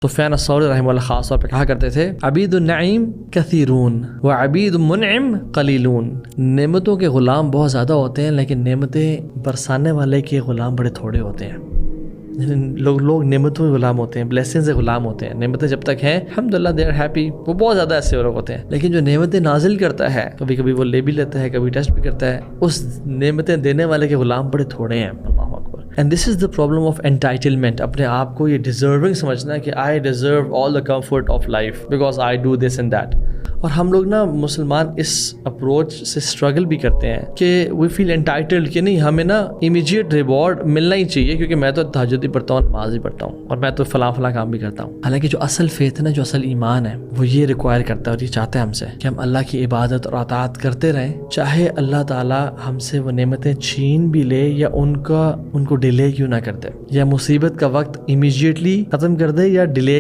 سفیان الثوری رحمہ اللہ خاص طور پہ کہا کرتے تھے عبید النعیم کثیرون وعبید المنعم قلیلون، نعمتوں کے غلام بہت زیادہ ہوتے ہیں لیکن نعمتیں برسانے والے کے غلام بڑے تھوڑے ہوتے ہیں۔ لوگ نعمتوں کے غلام ہوتے ہیں، بلیسنگ سے غلام ہوتے ہیں، نعمتیں جب تک ہیں الحمدللہ دے آر ہیپی، وہ بہت زیادہ ایسے لوگ ہوتے ہیں۔ لیکن جو نعمتیں نازل کرتا ہے، کبھی کبھی وہ لے بھی لیتا ہے، کبھی ٹچ بھی کرتا ہے، اس نعمتیں دینے والے کے غلام بڑے تھوڑے ہیں۔ اللہ اکبر۔ And this is the problem of entitlement, اپنے آپ کو یہ ڈیزرونگ سمجھنا کہ I deserve all the comfort of life because I do this and that. اور ہم لوگ نا مسلمان اس اپروچ سے اسٹرگل بھی کرتے ہیں کہ وی فیل انٹائٹلڈ کہ نہیں ہمیں نا امیجیٹ ریوارڈ ملنا ہی چاہیے کیونکہ میں تو تہجد بھی پڑھتا ہوں، نماز بھی پڑھتا ہوں، اور میں تو فلاں کام بھی کرتا ہوں۔ حالانکہ جو اصل فیتھ ہے نا، جو اصل ایمان ہے، وہ یہ ریکوائر کرتا ہے اور یہ چاہتا ہے ہم سے کہ ہم اللہ کی عبادت اور اطاعت کرتے رہیں، چاہے اللہ تعالیٰ ہم سے وہ نعمتیں چھین بھی لے یا ان کو ڈیلے کیوں نہ کر دے، یا مصیبت کا وقت امیجیٹلی ختم کر دے یا ڈیلے